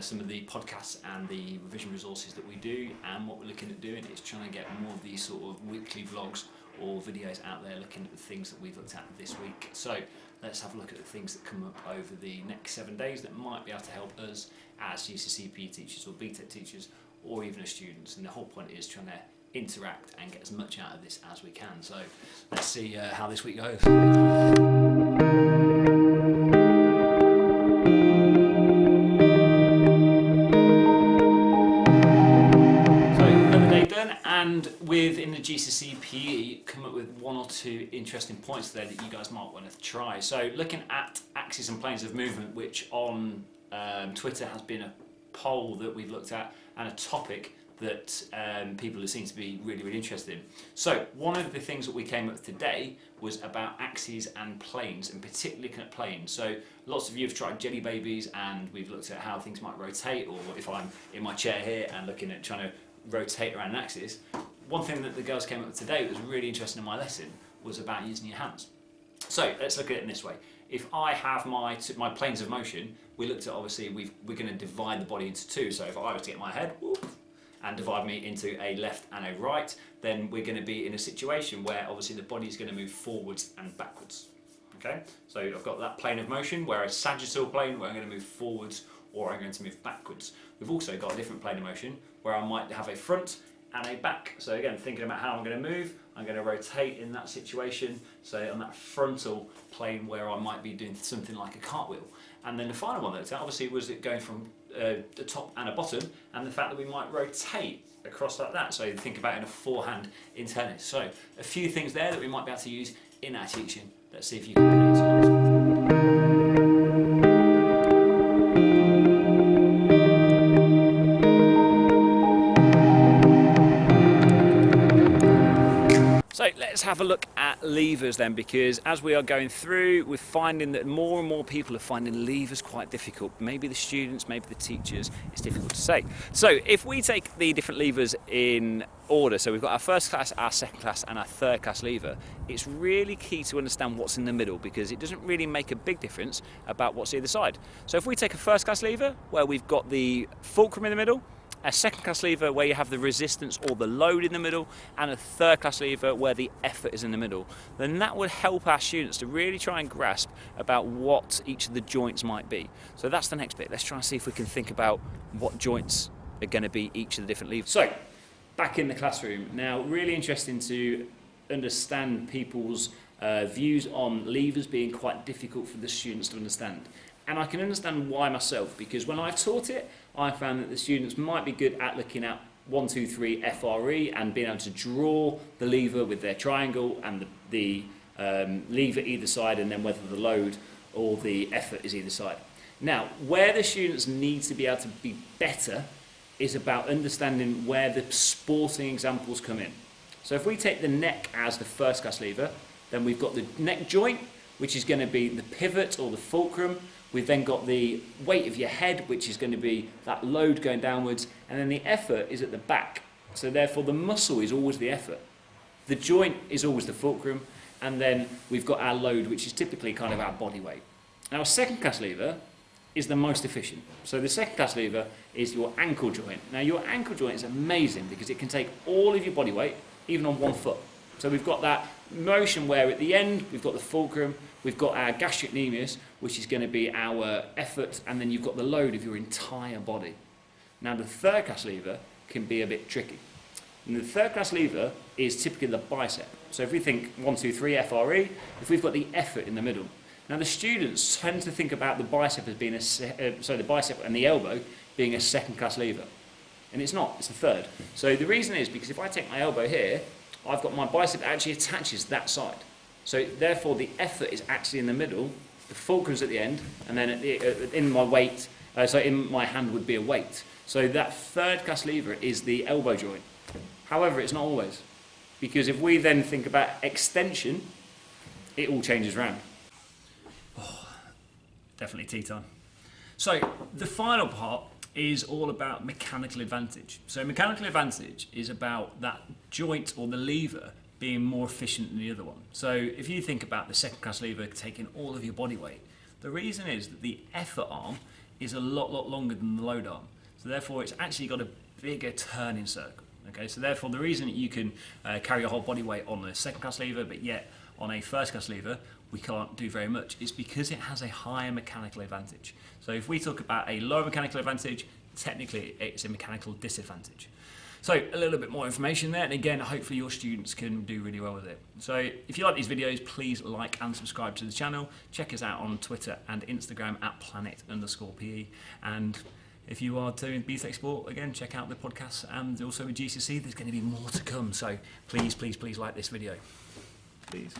some of the podcasts and the revision resources that we do, and what we're looking at doing is trying to get more of these sort of weekly vlogs or videos out there looking at the things that we've looked at this week. So let's have a look at the things that come up over the next 7 days that might be able to help us as GCSE PE teachers or BTEC teachers or even as students. And the whole point is trying to interact and get as much out of this as we can. So let's see how this week goes. And within the GCSE PE, come up with one or two interesting points there that you guys might want to try. So looking at axes and planes of movement, which on Twitter has been a poll that we've looked at and a topic that people have seemed to be really interested in. So one of the things that we came up with today was about axes and planes, and particularly looking at planes. So lots of you have tried jelly babies, and we've looked at how things might rotate, or if I'm in my chair here and looking at trying to rotate around an axis. One thing that the girls came up with today that was really interesting in my lesson was about using your hands. So let's look at it in this way. If I have my planes of motion, we looked at, obviously we're going to divide the body into two. So if I was to get my head and divide me into a left and a right, then we're going to be in a situation where obviously the body is going to move forwards and backwards. Okay, so I've got that plane of motion, where a sagittal plane where I'm going to move forwards or I'm going to move backwards. We've also got a different plane of motion where I might have a front and a back. So again, thinking about how I'm going to move, I'm going to rotate in that situation, so on that frontal plane where I might be doing something like a cartwheel. And then the final one that I looked at, obviously, was it going from the top and a bottom, and the fact that we might rotate across like that. So think about it in a forehand in tennis. So a few things there that we might be able to use in our teaching. Let's see if you can relate to those. So let's have a look at levers then, because as we are going through, we're finding that more and more people are finding levers quite difficult. Maybe the students, maybe the teachers, it's difficult to say. So if we take the different levers in order, so we've got our first class, our second class and our third class lever, it's really key to understand what's in the middle, because it doesn't really make a big difference about what's either side. So if we take a first class lever where we've got the fulcrum in the middle, a second class lever where you have the resistance or the load in the middle, and a third class lever where the effort is in the middle, then that would help our students to really try and grasp about what each of the joints might be. So that's the next bit. Let's try and see if we can think about what joints are going to be each of the different levers. So back in the classroom now, really interesting to understand people's views on levers being quite difficult for the students to understand. And I can understand why myself, because when I've taught it, I found that the students might be good at looking at 1, 2, 3 FRE and being able to draw the lever with their triangle and the lever either side, and then whether the load or the effort is either side. Now, where the students need to be able to be better is about understanding where the sporting examples come in. So if we take the neck as the first class lever, then we've got the neck joint, which is going to be the pivot or the fulcrum. We've then got the weight of your head, which is going to be that load going downwards, and then the effort is at the back. So therefore the muscle is always the effort. The joint is always the fulcrum, and then we've got our load, which is typically kind of our body weight. Now a second class lever is the most efficient. So the second class lever is your ankle joint. Now your ankle joint is amazing because it can take all of your body weight, even on one foot. So we've got that motion where at the end we've got the fulcrum, we've got our gastrocnemius, which is going to be our effort, and then you've got the load of your entire body. Now the third class lever can be a bit tricky. And the third class lever is typically the bicep. So if we think 1, 2, 3 FRE, if we've got the effort in the middle. Now the students tend to think about the bicep as being the bicep and the elbow being a second class lever. And it's not, it's a third. So the reason is because if I take my elbow here, I've got my bicep that actually attaches that side. So therefore the effort is actually in the middle, the fulcrum's at the end, and then in my hand would be a weight. So that third class lever is the elbow joint. However, it's not always. Because if we then think about extension, it all changes around. Oh, definitely tea time. So the final part is all about mechanical advantage. So mechanical advantage is about that joint or the lever being more efficient than the other one. So if you think about the second class lever taking all of your body weight, the reason is that the effort arm is a lot longer than the load arm. So therefore it's actually got a bigger turning circle. Okay, so therefore the reason that you can carry your whole body weight on the second class lever, but yet on a first class lever we can't do very much, is because it has a higher mechanical advantage. So if we talk about a lower mechanical advantage, technically it's a mechanical disadvantage. So a little bit more information there, and again, hopefully your students can do really well with it. So if you like these videos, please like and subscribe to the channel. Check us out on Twitter and Instagram at planet_PE. And if you are doing BTEC Sport, again, check out the podcast, and also with GCSE, there's going to be more to come. So please like this video. Please.